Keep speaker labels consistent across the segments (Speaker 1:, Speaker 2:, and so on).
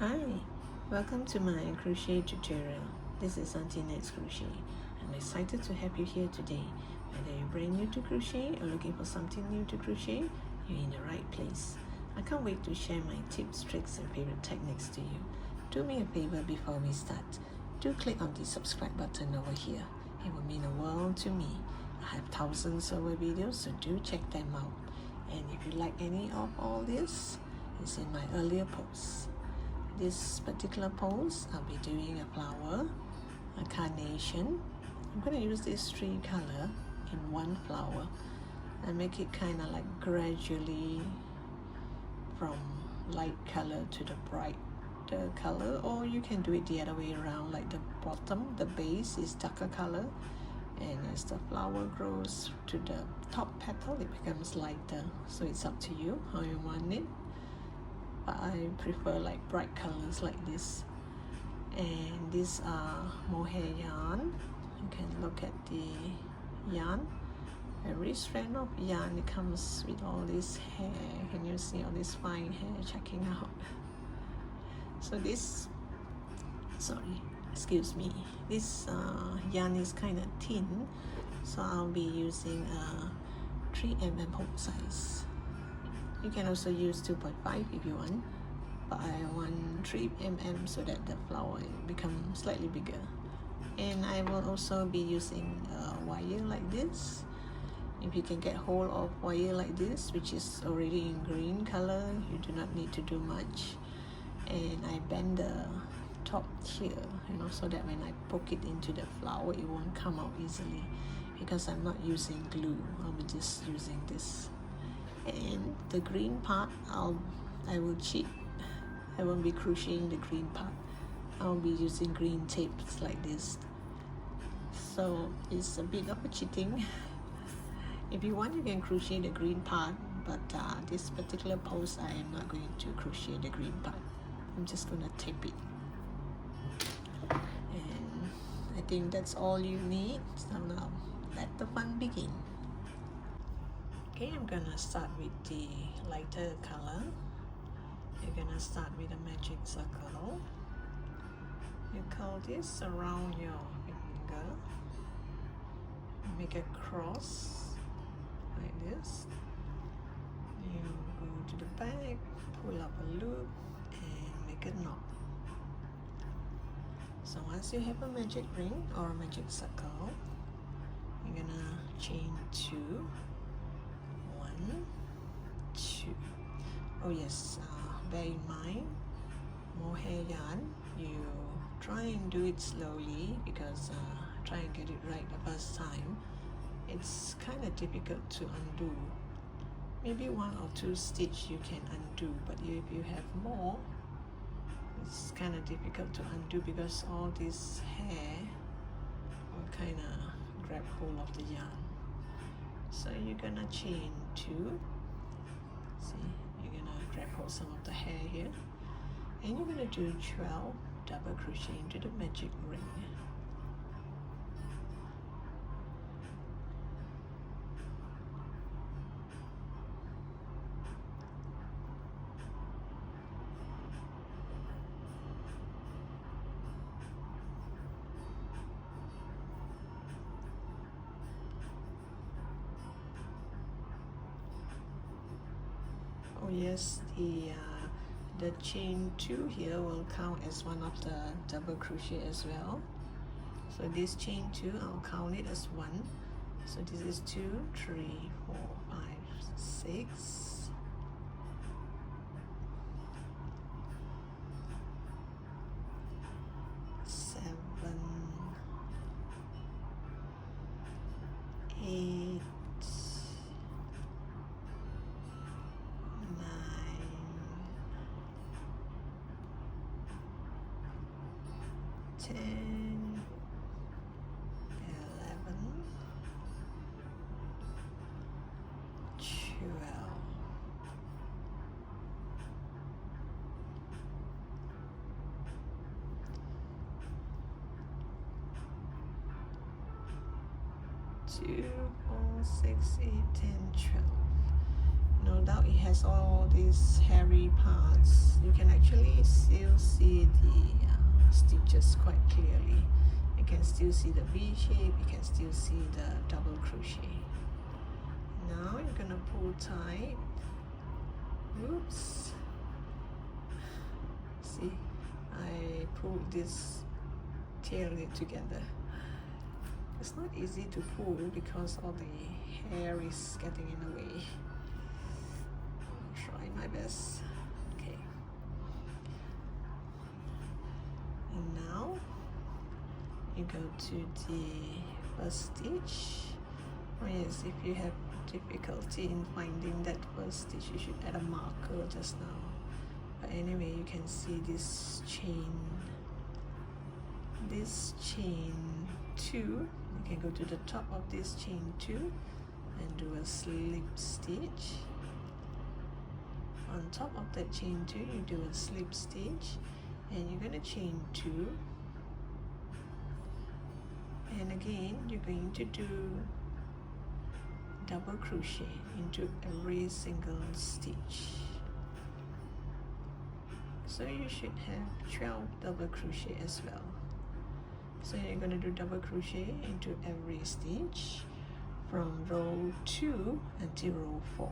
Speaker 1: Hi, welcome to my crochet tutorial. This is Auntie Nat's Crochet. I'm excited to have you here today. Whether you're brand new to crochet or looking for something new to crochet, you're in the right place. I can't wait to share my tips, tricks and favorite techniques to you. Do me a favor before we start. Do click on the subscribe button over here. It will mean a world to me. I have thousands of videos, so do check them out. And if you like any of all this, it's in my earlier posts. This particular pose, I'll be doing a flower, a carnation. I'm going to use these three colors in one flower and make it kind of like gradually from light color to the bright color, or you can do it the other way around, like the bottom, the base is darker color, and as the flower grows to the top petal it becomes lighter. So it's up to you how you want it, but I prefer like bright colors like this. And these are mohair yarn. You can look at the yarn. Every strand of yarn, it comes with all this hair. Can you see all this fine hair checking out? So this, this yarn is kind of thin, so I'll be using a 3mm hook size. You can also use 2.5 if you want, but I want 3mm so that the flower becomes slightly bigger. And I will also be using a wire like this. If you can get hold of wire like this, which is already in green color, you do not need to do much. And I bend the top here, so that when I poke it into the flower, it won't come out easily, because I'm not using glue. I'll be just using this. And the green part, I will cheat. I won't be crocheting the green part. I'll be using green tapes like this. So it's a bit of a cheating. If you want, you can crochet the green part, but this particular pose, I am not going to crochet the green part. I'm just gonna tape it. And I think that's all you need. So now let the fun begin. Okay, I'm gonna start with the lighter color. You're gonna start with a magic circle. You curl this around your finger. Make a cross like this. You go to the back, pull up a loop, and make a knot. So once you have a magic ring or a magic circle, you're gonna chain 2. 1, 2. Oh yes, bear in mind, mohair yarn, you try and do it slowly, because try and get it right the first time. It's kind of difficult to undo. Maybe 1 or 2 stitches you can undo, but if you have more, it's kind of difficult to undo, because all this hair will kind of grab hold of the yarn. So you're gonna chain 2. See, you're gonna grab hold some of the hair here, and you're gonna do 12 double crochet into the magic ring. Oh yes, the chain 2 here will count as one of the double crochet as well. So this chain 2, I'll count it as 1. So this is 2, 3, 4, 5, 6. Seven, 8, 10, 11, 12. Two, 4, 6, 8, 10, 12. No doubt it has all these hairy parts. You can actually still see pictures quite clearly. You can still see the V shape, you can still see the double crochet. Now you're gonna pull tight. Oops. See, I pulled this tail together. It's not easy to pull because all the hair is getting in the way. I'll try my best. Okay. And now you go to the first stitch. Oh yes, if you have difficulty in finding that first stitch, you should add a marker just now. But anyway, you can see this chain 2. You can go to the top of this chain 2 and do a slip stitch. On top of that chain 2, you do a slip stitch, and you're going to chain 2, and again you're going to do double crochet into every single stitch. So you should have 12 double crochet as well. So you're going to do double crochet into every stitch from row 2 until row 4.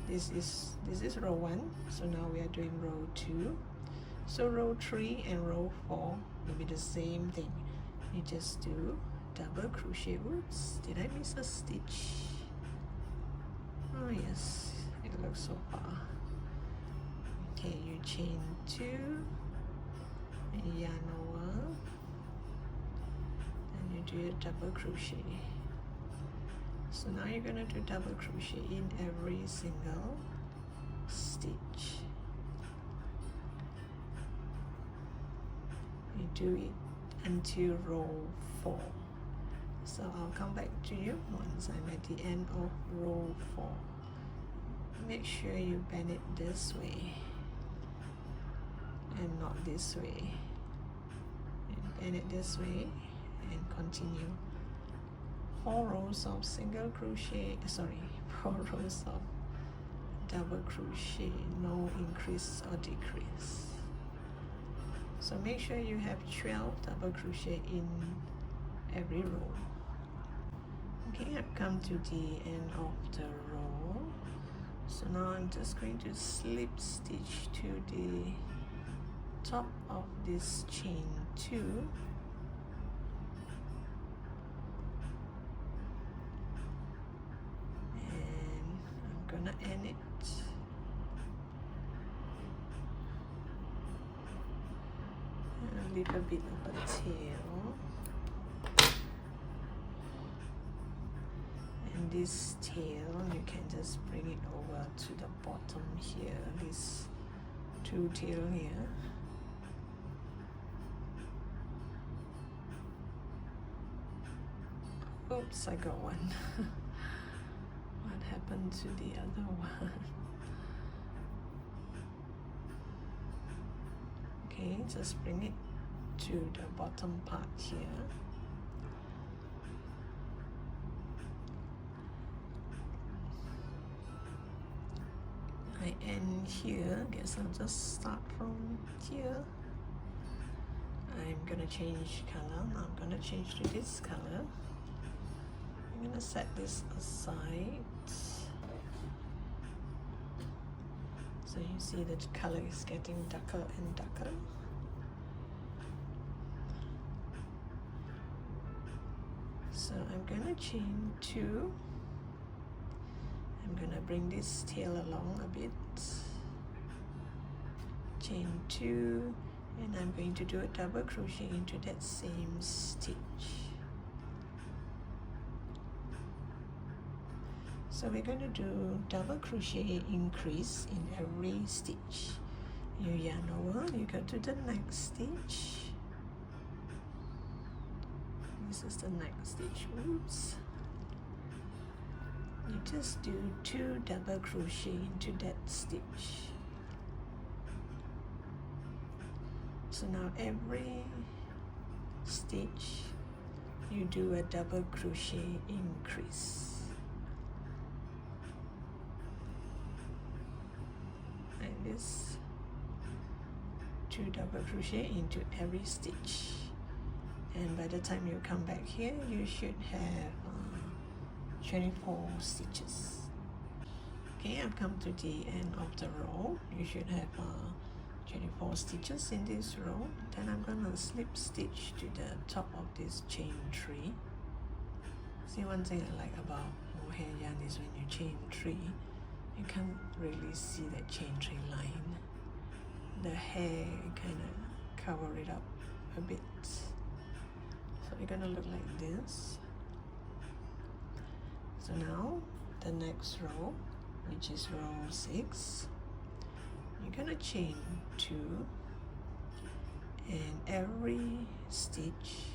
Speaker 1: This is row 1, so now we are doing row 2. So row 3 and row 4 will be the same thing. You just do double crochet. Oops, did I miss a stitch? Oh yes, it looks so far. Okay, you chain 2 and yarn over, and you do a double crochet. So now you're going to do double crochet in every single stitch. You do it until row 4. So I'll come back to you once I'm at the end of row 4. Make sure you bend it this way and not this way. And bend it this way and continue. 4 rows of single crochet, 4 rows of double crochet, no increase or decrease. So make sure you have 12 double crochet in every row. Okay, I've come to the end of the row. So now I'm just going to slip stitch to the top of this chain 2. And I'm gonna end it. A little bit of a tail. And this tail, you can just bring it over to the bottom here, this 2 tail here. Oops, I got one. What happened to the other one? Okay, just bring it to the bottom part here. I end here. Guess I'll just start from here. I'm gonna change color. Now I'm gonna change to this color. I'm gonna set this aside. So you see that the color is getting darker and darker. So I'm gonna chain 2. I'm gonna bring this tail along a bit. Chain 2, and I'm going to do a double crochet into that same stitch. So we're going to do double crochet increase in every stitch. You yarn over, you go to the next stitch. This is the next stitch. Oops. You just do 2 double crochet into that stitch. So now every stitch you do a double crochet increase. Like this. 2 double crochet into every stitch, and by the time you come back here you should have 24 stitches. Okay, I've come to the end of the row. You should have 24 stitches in this row. Then I'm gonna slip stitch to the top of this chain 3. See, one thing I like about mohair yarn is when you chain 3, you can't really see that chain 3 line. The hair kind of cover it up a bit, so it's gonna look like this. So now the next row, which is row 6, you're gonna chain 2, and every stitch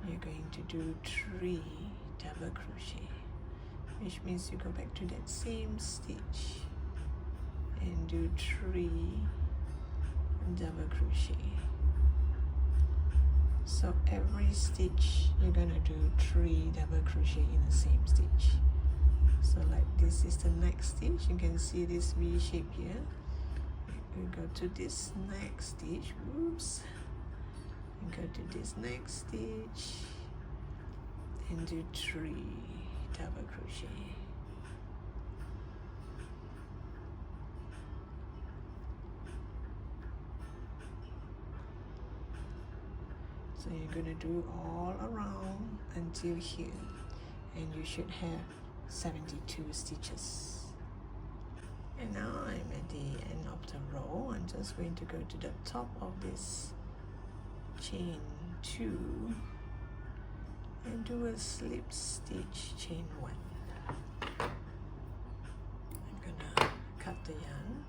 Speaker 1: you're going to do 3 double crochet, which means you go back to that same stitch and do 3 double crochet. So every stitch you're gonna do 3 double crochet in the same stitch. So like this is the next stitch. You can see this V shape here. We go to this next stitch, whoops, and go to this next stitch and do 3 double crochet. So you're gonna do all around until here, and you should have 72 stitches. And now I'm at the end of the row. I'm just going to go to the top of this chain 2 and do a slip stitch chain 1. I'm gonna cut the yarn,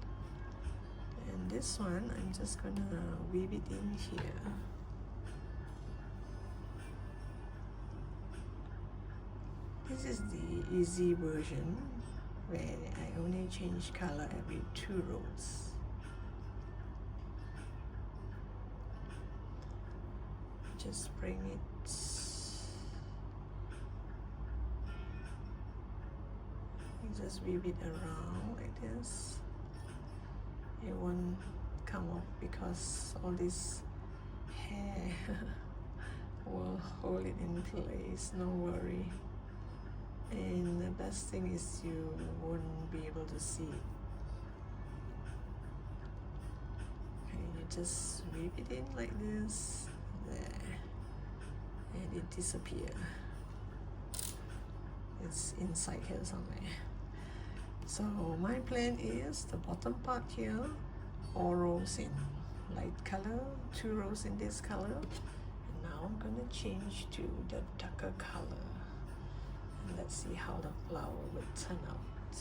Speaker 1: and this one I'm just gonna weave it in here. This is the easy version where I only change color every 2 rows. Just bring it you just weave it around like this. It won't come off because all this hair will hold it in place, no worry. And the best thing is you won't be able to see it. Okay, you just weave it in like this, there, and it disappears. It's inside here somewhere. So my plan is the bottom part here, 4 rows in light color, 2 rows in this color, and now I'm gonna change to the darker color. Let's see how the flower will turn out.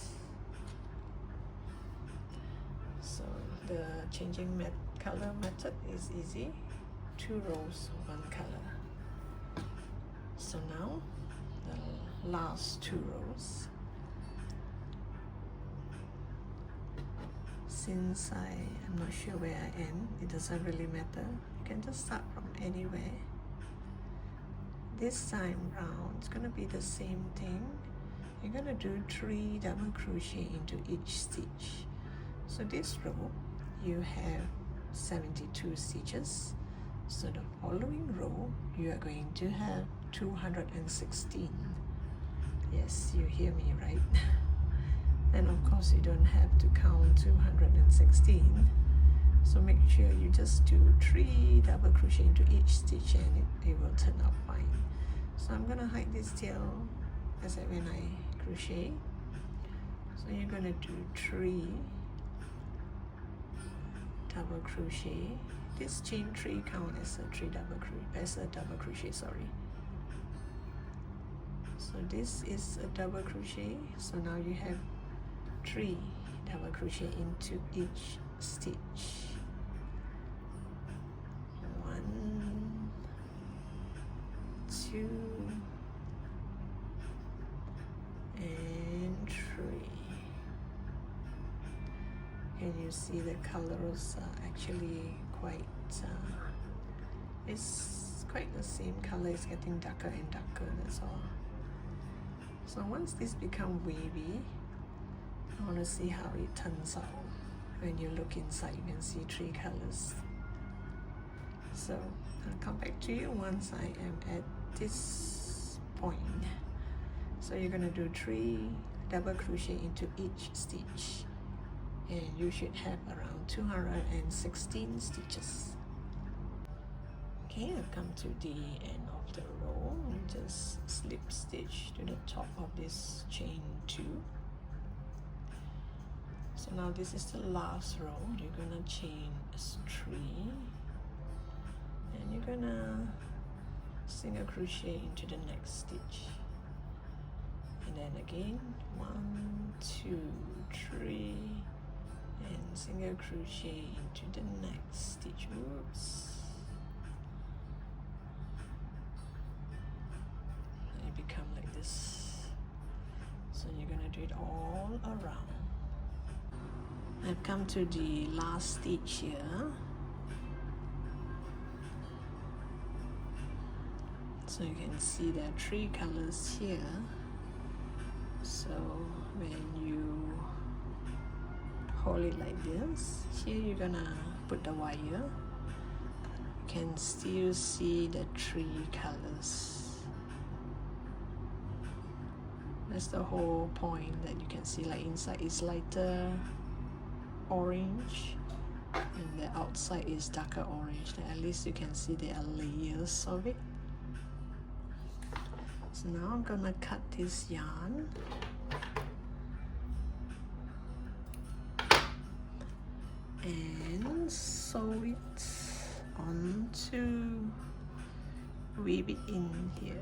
Speaker 1: So the changing color method is easy. 2 rows, 1 color. So now the last 2 rows. Since I am not sure where I end, it doesn't really matter. You can just start from anywhere. This time round, it's gonna be the same thing. You're gonna do 3 double crochet into each stitch. So this row, you have 72 stitches. So the following row, you are going to have 216. Yes, you hear me right? And of course, you don't have to count 216. So make sure you just do 3 double crochet into each stitch, and it will turn out fine. So I'm gonna hide this tail as when I crochet. So you're gonna do 3 double crochet. This chain 3 count as a double crochet, sorry. So this is a double crochet. So now you have 3 double crochet into each stitch. 1, 2, and 3. Can you see the colors are actually quite, it's quite the same color, it's getting darker and darker, that's all. So once this becomes wavy, I want to see how it turns out. When you look inside, you can see 3 colors So I'll come back to you once I am at this point. So you're gonna do 3 double crochet into each stitch, and you should have around 216 stitches. Okay, I've come to the end of the row. You just slip stitch to the top of this chain 2. So now this is the last row. You're gonna chain 3, and you're gonna single crochet into the next stitch, and then again 1, 2, 3, and single crochet into the next stitch. Oops. And it become like this. So you're gonna do it all around. I've come to the last stitch here. So you can see there are 3 colors here. So when you hold it like this, here you're gonna put the wire. You can still see the 3 colors. That's the whole point, that you can see like inside is lighter orange and the outside is darker orange. Then at least you can see there are layers of it. So now I'm gonna cut this yarn and sew it onto, weave it in here.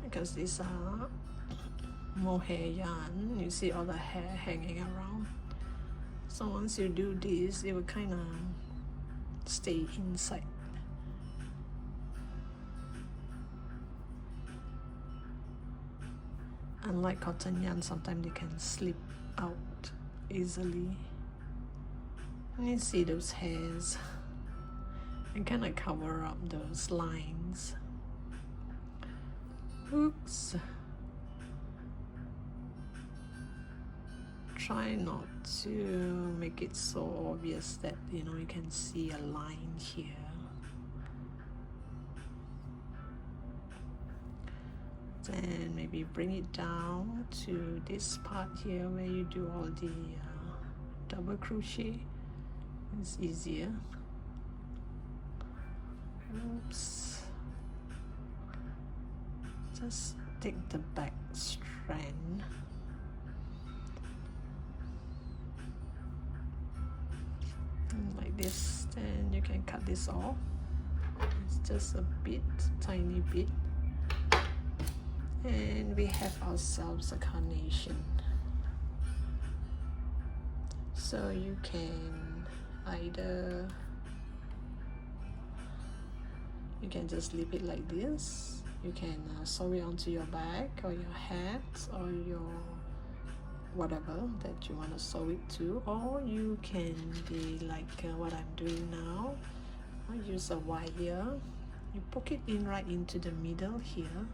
Speaker 1: Because these are mohair yarn, you see all the hair hanging around. So once you do this, it will kind of stay inside. Unlike cotton yarn, sometimes they can slip out easily. And you see those hairs, and kind of cover up those lines. Oops. Try not to make it so obvious that you can see a line here. Then maybe bring it down to this part here where you do all the double crochet. It's easier. Oops. Just take the back strand like this, then you can cut this off. It's just a bit, tiny bit, and we have ourselves a carnation. So you can either, you can just leave it like this. You can sew it onto your bag or your hat or your whatever that you want to sew it to, or you can be like what I'm doing now. I use a wire. You poke it in right into the middle here,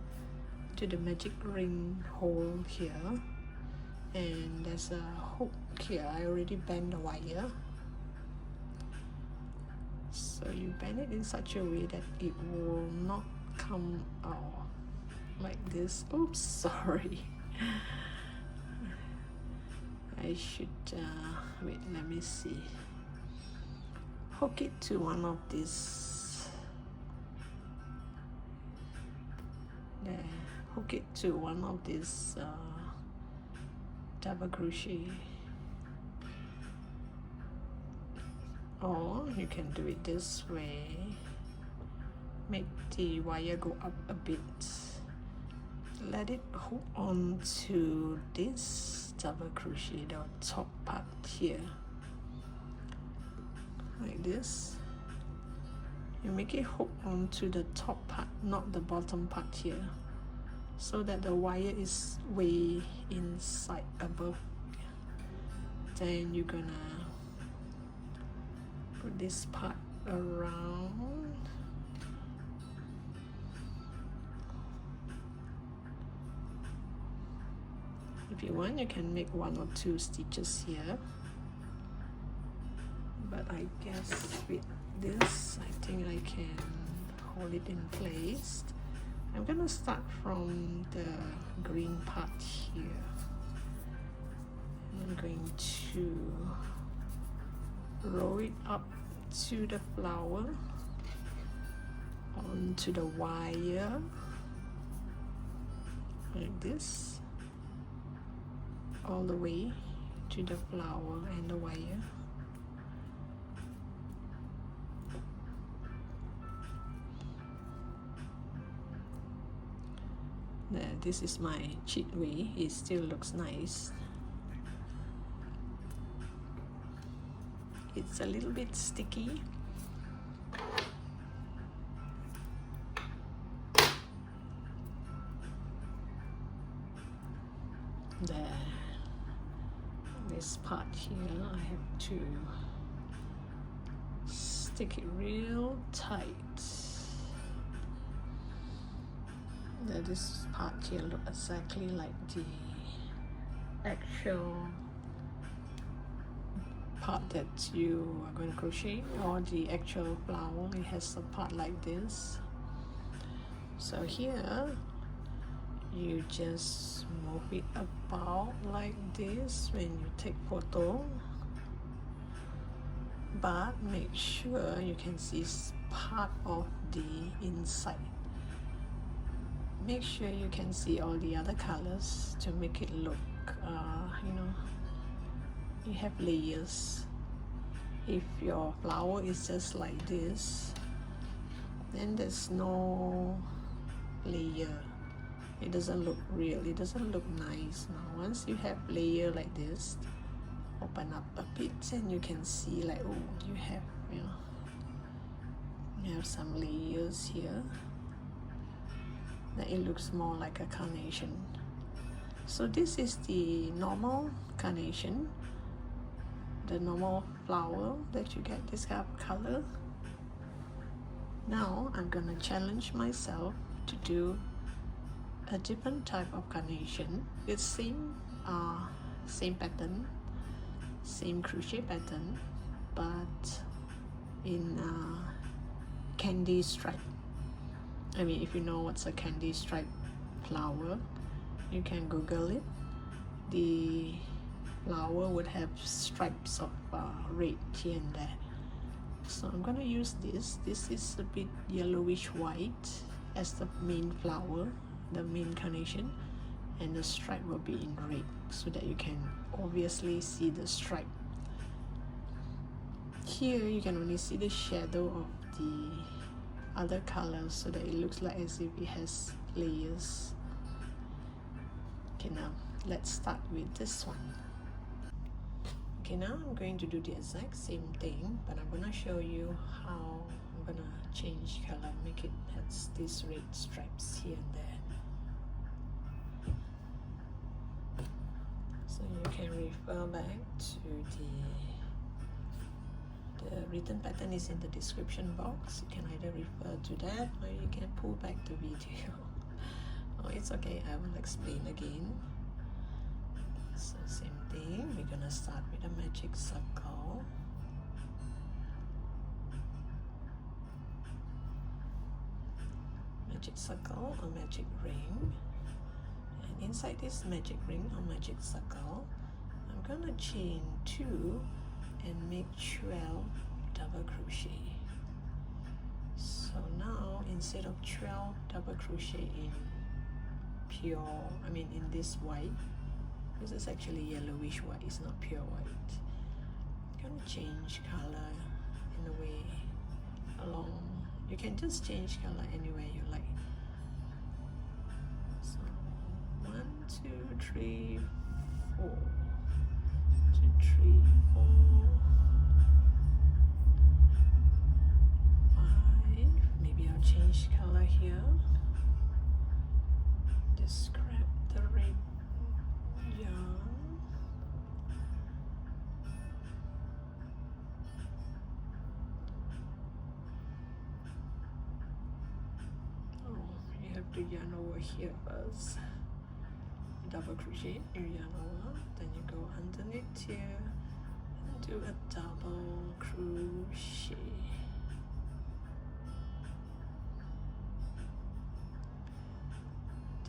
Speaker 1: to the magic ring hole here, and there's a hook here. I already bent the wire. So you bend it in such a way that it will not come out like this. Oops, sorry. I should wait, let me see. Hook it to one of these. There, hook it to one of these double crochet, or you can do it this way. Make the wire go up a bit. Let it hook onto this double crochet, the top part here, like this. You make it hook onto the top part, not the bottom part here, so that the wire is way inside above. Then you're gonna put this part around. If you want, you can make 1 or 2 stitches here, but I guess with this I think I can hold it in place. I'm gonna start from the green part here. I'm going to roll it up to the flower, onto the wire like this, all the way to the flower and the wire. There, this is my cheat way. It still looks nice. It's a little bit sticky. There. This part here, I have to stick it real tight. This part here looks exactly like the actual part that you are going to crochet, or the actual flower. It has a part like this. So here you just move it about like this when you take photo, but make sure you can see part of the inside. Make sure you can see all the other colors to make it look, you know, you have layers. If your flower is just like this, then there's no layer. It doesn't look real, it doesn't look nice. Now once you have layer like this, open up a bit and you can see like, oh, you have, you know, you have some layers here. Then it looks more like a carnation. So this is the normal carnation, the normal flower that you get this kind of color. Now I'm gonna challenge myself to do a different type of carnation. It's same pattern, same crochet pattern, but in candy stripe. I mean, if you know what's a candy stripe flower, you can Google it. The flower would have stripes of red here and there. So I'm gonna use this. This is a bit yellowish white as the main flower, the main carnation, and the stripe will be in red so that you can obviously see the stripe. Here you can only see the shadow of the other colors so that it looks like as if it has layers. Okay, now let's start with this one. Okay, now I'm going to do the exact same thing, but I'm gonna show you how I'm gonna change color, make it has these red stripes here and there. So you can refer back to the written pattern is in the description box. You can either refer to that or you can pull back the video. Oh, it's okay, I will explain again. So same thing, we're gonna start with a magic circle. Magic circle or magic ring. And inside this magic ring or magic circle, I'm gonna chain 2 and make 12 double crochet. So now instead of 12 double crochet in pure, in this white, this is actually yellowish white, it's not pure white. I'm gonna change color in a way along. You can just change color anywhere you like. So 1, 2, 3, 4. 2, 3, 4, 5. Maybe I'll change color here. Just grab the red yarn. Oh, you have to yarn over here first. double crochet your yarn over, then you go underneath here and do a double crochet.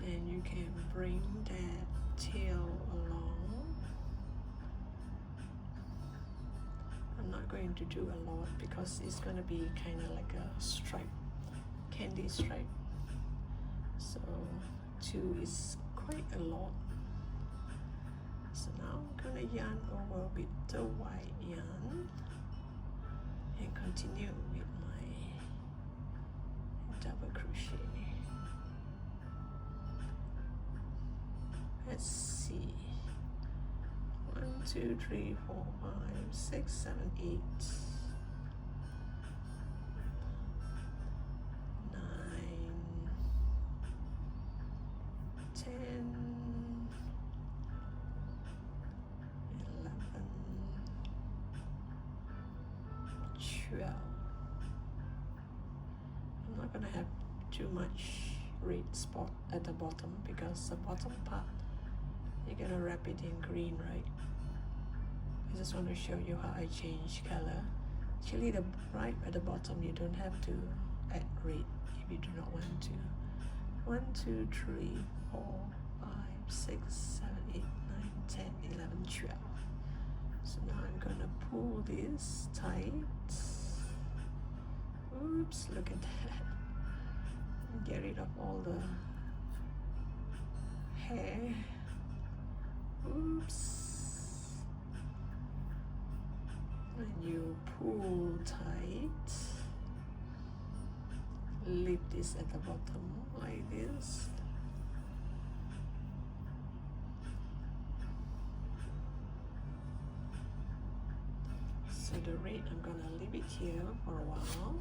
Speaker 1: Then you can bring that tail along. I'm not going to do a lot because it's going to be kind of like a stripe, candy stripe. So 2 is quite a lot. So now I'm going to yarn over with the white yarn and continue with my double crochet. Let's see. 1, 2, 3, 4, 5, 6, 7, 8, 9, 10, 11, 12. I'm not gonna have too much red spot at the bottom because the bottom part you're gonna wrap it in green, right? I just want to show you how I change color. Actually, the right at the bottom you don't have to add red if you do not want to. 1, 2, 3, 4, 5, 6, 7, 8, 9, 10, 11, 12. So now I'm gonna pull this tight. Oops, look at that. Get rid of all the hair. Oops. And you pull tight. Leave this at the bottom like this. So the red, I'm gonna leave it here for a while.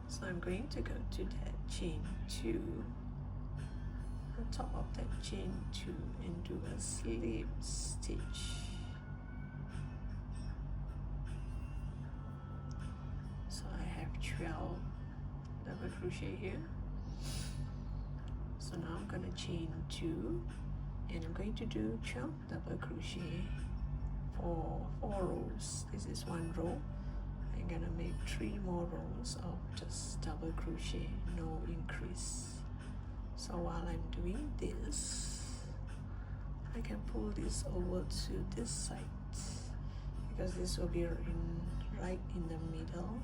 Speaker 1: So I'm going to go to that chain 2, on top of that chain 2, and do a slip stitch. So I have 12 double crochet here. So now I'm going to chain 2, and I'm going to do 12 double crochet for 4 rows. This is 1 row. I'm gonna make 3 more rows of just double crochet, no increase. So while I'm doing this, I can pull this over to this side because this will be right in the middle.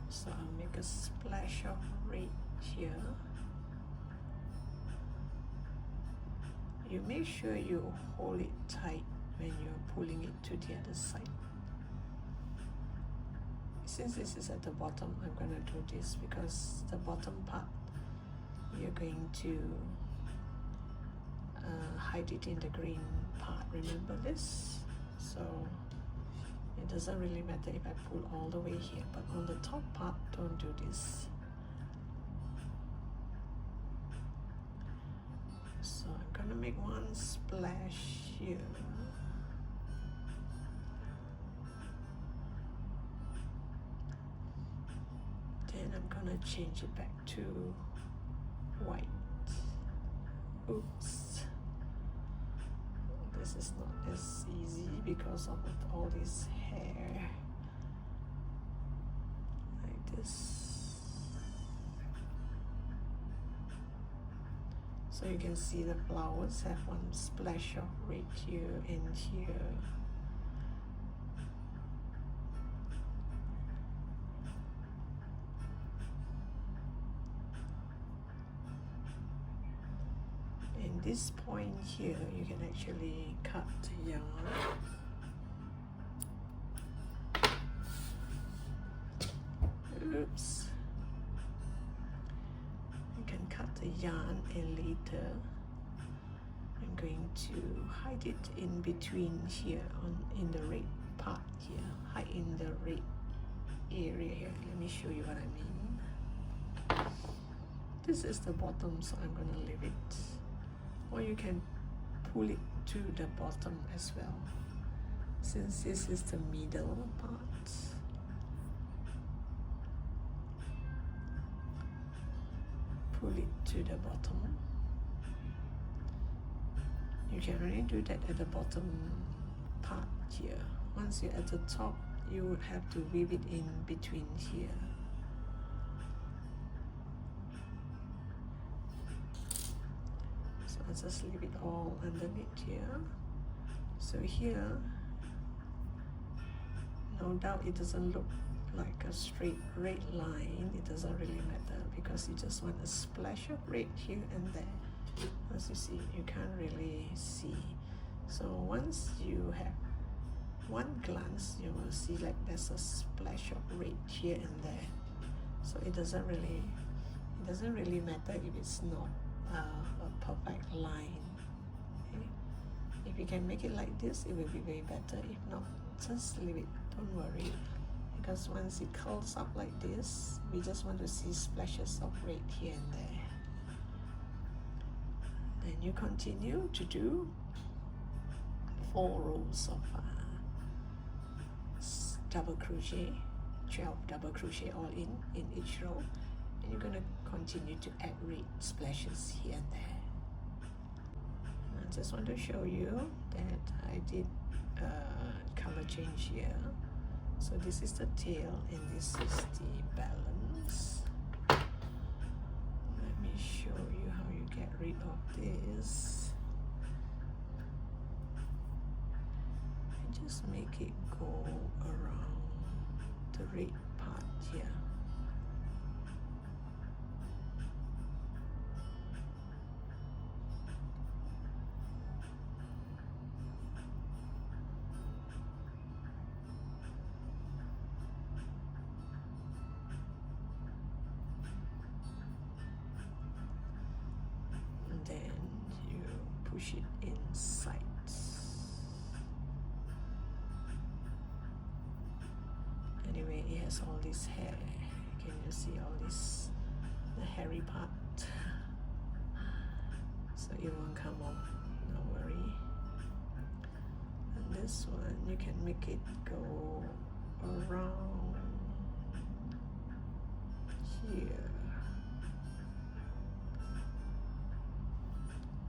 Speaker 1: So I'll make a splash of red here. You make sure you hold it tight when you're pulling it to the other side. Since this is at the bottom, I'm going to do this because the bottom part you're going to hide it in the green part. Remember this? So it doesn't really matter if I pull all the way here, but on the top part, don't do this. So I'm gonna make 1 splash here. Then I'm gonna change it back to white. Oops. This is not as easy because of all this hair. Like this. So you can see the flowers have 1 splash of red here and here. And this point here, you can actually cut the yarn. Oops. You can cut the yarn, and later I'm going to hide it in between here in the red part here. Hide in the red area here. Let me show you what I mean. This is the bottom, so I'm going to leave it. Or you can pull it to the bottom as well. Since this is the middle part, pull it to the bottom. You can only do that at the bottom part here. Once you're at the top, you would have to weave it in between here. So I'll just leave it all underneath here. So here, no doubt it doesn't look like a straight red line. It doesn't really matter because you just want a splash of red here and there. As you see, you can't really see. So once you have one glance, you will see like there's a splash of red here and there. So it doesn't really matter if it's not a perfect line. Okay? If you can make it like this, it will be way better. If not, just leave it, don't worry, because once it curls up like this, we just want to see splashes of red here and there. Then you continue to do 4 rows of double crochet, 12 double crochet all in each row, and you're going to continue to add red splashes here and there. I just want to show you that I did color change here. So this is the tail and this is the balance. Let me show you how you get rid of this. And just make it go around the red part here. Then you push it inside. Anyway, it has all this hair. Can you see all this, the hairy part? So it won't come off, don't worry. And this one, you can make it go around here.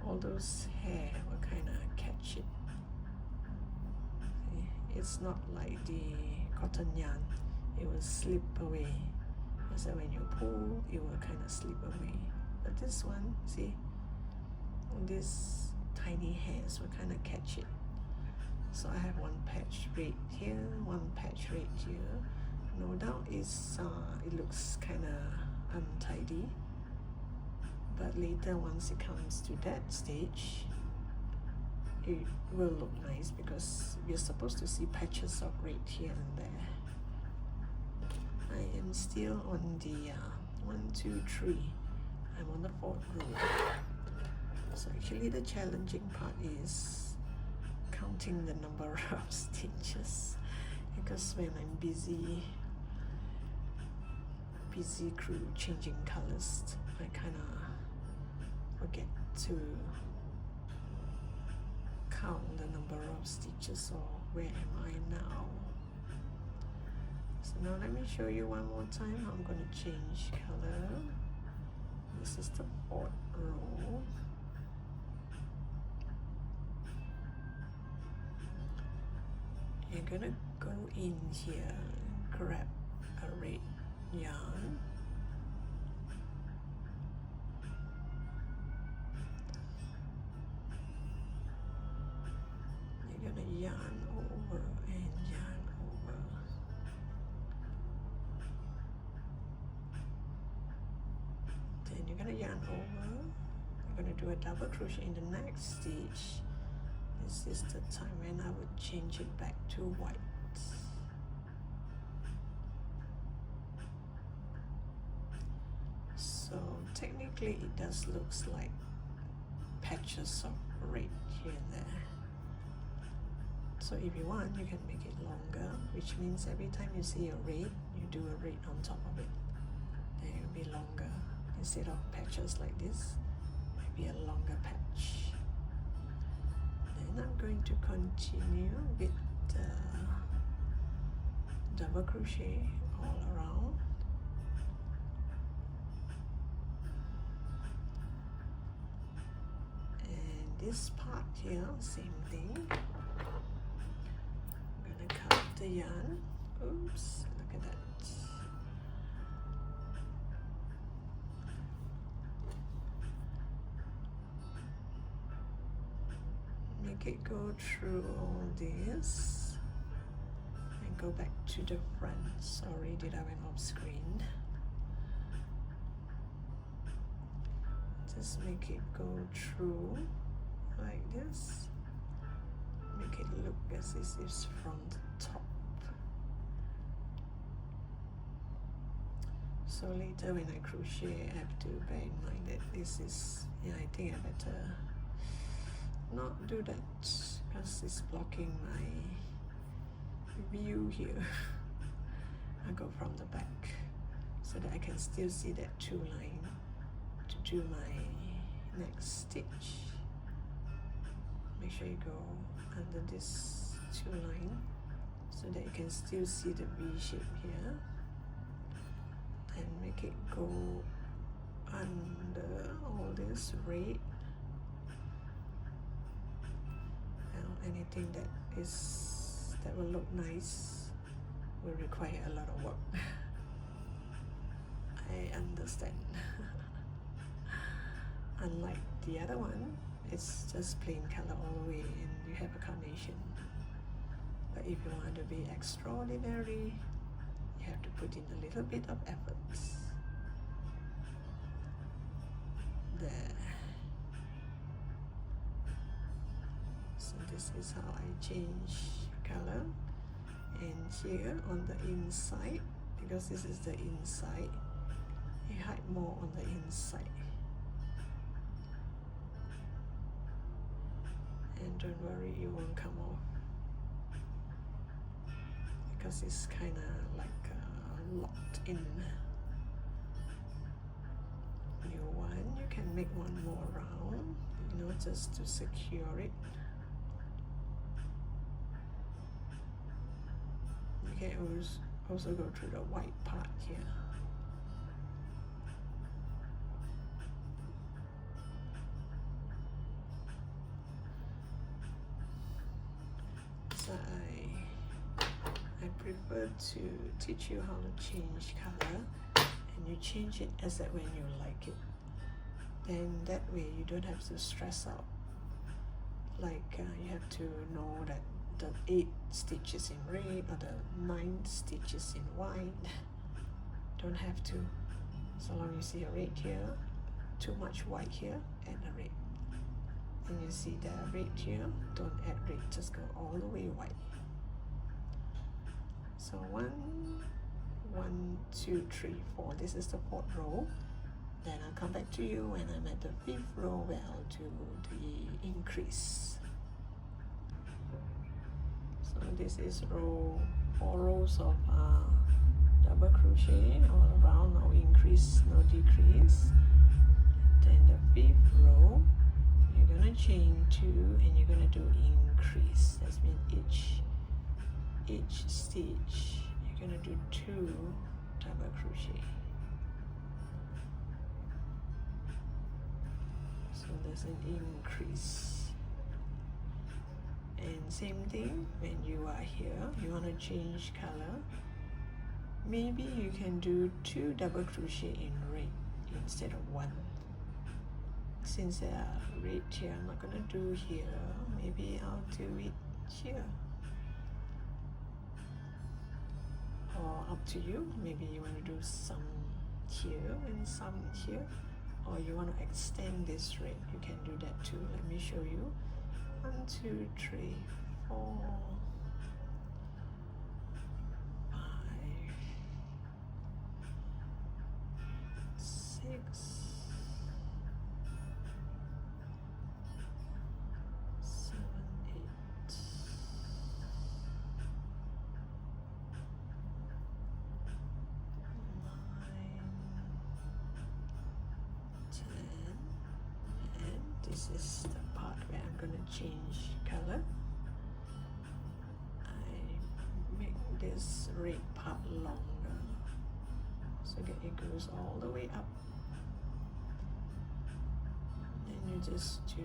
Speaker 1: All those hair will kind of catch it. See? It's not like the cotton yarn, it will slip away. So when you pull, it will kind of slip away. But this one, see, these tiny hairs will kind of catch it. So I have one patch right here, one patch right here. No doubt it's it looks kind of untidy. But later, once it comes to that stage, it will look nice because we're supposed to see patches of red here and there. I am still on the 1, 2, 3. I'm on the 4th row. So actually the challenging part is counting the number of stitches, because when I'm busy changing colors, I kind of forget to count the number of stitches, or where am I now. So now let me show you one more time how I'm going to change color. This is the 4th row. You're going to go in here, grab a red yarn, yarn over and yarn over. Then you're going to yarn over. You're going to do a double crochet in the next stitch. This is the time when I would change it back to white. So technically it does looks like patches of red here and there. So if you want, you can make it longer, which means every time you see a red, you do a red on top of it. Then it will be longer. Instead of patches like this, maybe a longer patch. Then I'm going to continue with double crochet all around. And this part here, same thing. I'm gonna cut the yarn. Oops, look at that. Make it go through all this and go back to the front. Sorry, did I went off screen? Just make it go through like this. Make it look as if it's from the top. So later when I crochet, I have to bear in mind that this is, yeah, I think I better not do that because it's blocking my view here. I go from the back so that I can still see that two line to do my next stitch. Make sure you go under this two line so that you can still see the V shape here, and make it go under all this red. Anything that will look nice will require a lot of work. I understand. Unlike the other one, it's just plain color all the way and you have a carnation. But if you want to be extraordinary, you have to put in a little bit of effort. There. So this is how I change color. And here on the inside, because this is the inside, you hide more on the inside. And don't worry, it won't come off because it's kind of like locked in. New one, you can make one more round, you know, just to secure it. You can also go through the white part here. So I prefer to teach you how to change color, and you change it as that when you like it. Then that way you don't have to stress out. Like you have to know that the 8 stitches in red or the 9 stitches in white. Don't have to. So long you see a red here, too much white here, and a red. And you see the red here, don't add red, just go all the way white. So 1, 2, 3, 4. This is the 4th row. Then I'll come back to you when I'm at the 5th row where I'll do the increase. So this is row 4 rows of double crochet all around, no increase, no decrease. Then the 5th row, you're gonna chain 2 and you're gonna do increase. That means each stitch you're gonna do 2 double crochet. So there's an increase. And same thing, when you are here, you want to change color. Maybe you can do 2 double crochet in red instead of 1. Since there are red here, I'm not gonna do here. Maybe I'll do it here. Or up to you. Maybe you want to do some here and some here. Or you want to extend this red, you can do that too. Let me show you. 1, 2, 3, 4, 5, 6, 7, 8, 10, and this is the part where I'm going to change color. I make this red part longer so that it goes all the way up. Then you just do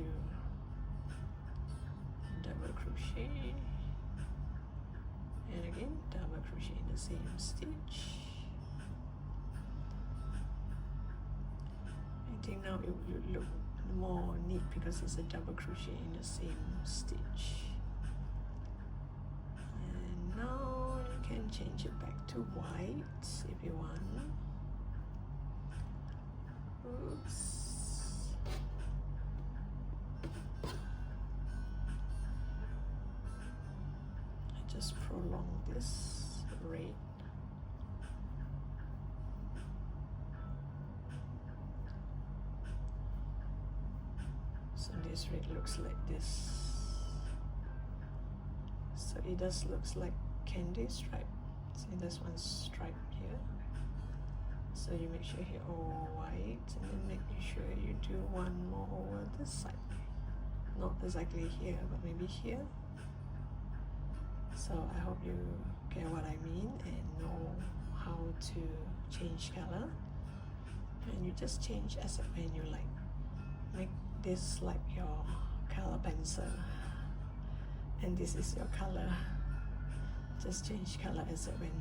Speaker 1: double crochet and again double crochet in the same stitch. I think now it will look more neat because it's a double crochet in the same stitch. And now you can change it back to white if you want. Oops. I just prolong this red. So this red looks like this. So it does looks like candy stripe. See, there's one stripe here. So you make sure here all white, and then make sure you do one more over this side. Not exactly here, but maybe here. So I hope you get what I mean and know how to change color. And you just change as when you like. Make this like your color pencil, and this is your color. Just change color as it when.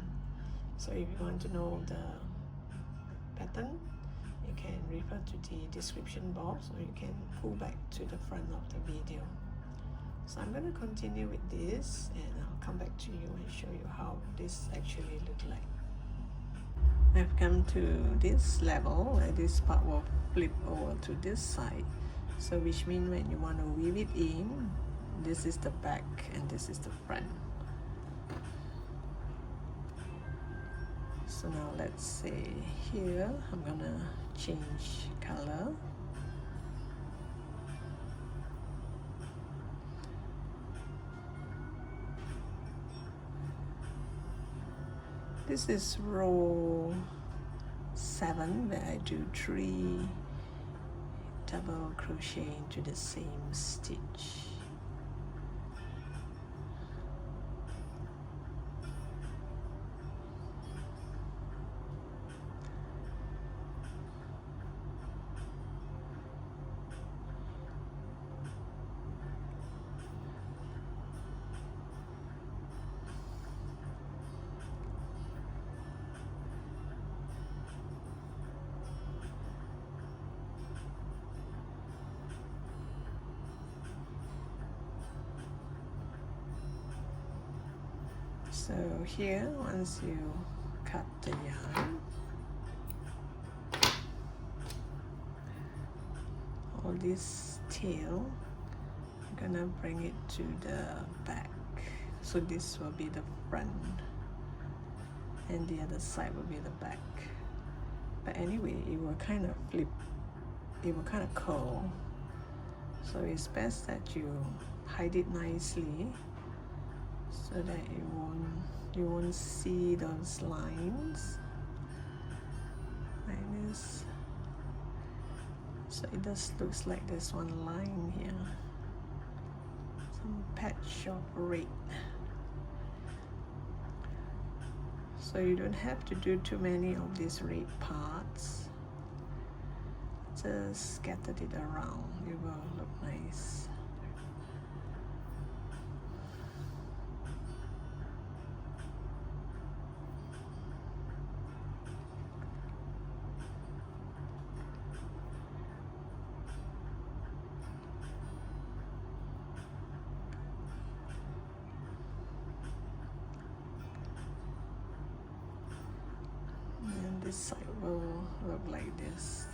Speaker 1: So if you want to know the pattern, you can refer to the description box, or you can pull back to the front of the video. So I'm going to continue with this, and I'll come back to you and show you how this actually look like. I've come to this level where this part will flip over to this side. So which means when you want to weave it in, this is the back and this is the front. So now let's say here I'm gonna change color. This is row 7 where I do 3 double crochet into the same stitch. So here, once you cut the yarn, all this tail, I'm gonna bring it to the back. So this will be the front, and the other side will be the back. But anyway, it will kind of flip, it will kind of curl. So it's best that you hide it nicely, so that you won't see those lines like this. So it just looks like there's one line here, some patch of red. So you don't have to do too many of these red parts, just scatter it around, it will look nice. This side will look like this,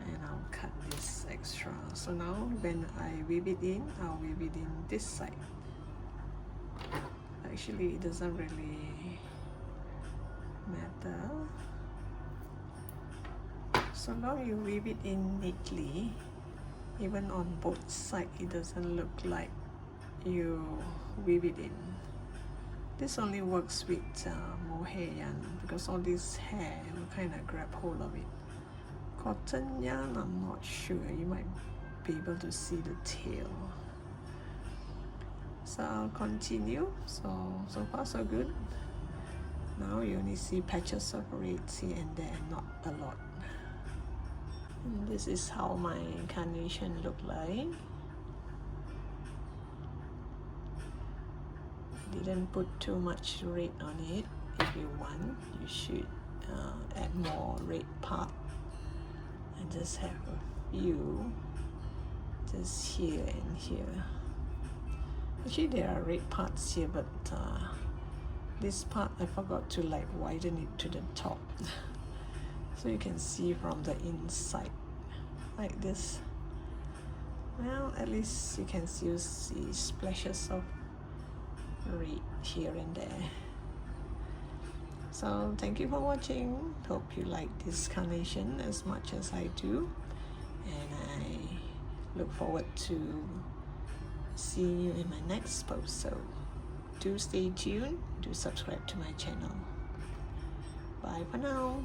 Speaker 1: and I'll cut this extra. So now when I weave it in, I'll weave it in this side. Actually, it doesn't really matter. So now you weave it in neatly, even on both sides, it doesn't look like you weave it in. This only works with mohair yarn because all this hair will kind of grab hold of it. Cotton yarn, I'm not sure. You might be able to see the tail. So I'll continue. So far so good. Now you only see patches of red here and there, not a lot. And this is how my carnation look like. Didn't put too much red on it. If you want, you should add more red part. And just have a few just here and here. Actually there are red parts here, but this part I forgot to like widen it to the top so you can see from the inside like this. Well, at least you can still see splashes of red here and there. So thank you for watching. Hope you like this carnation as much as I do, and I look forward to seeing you in my next post. So do stay tuned, do subscribe to my channel. Bye for now.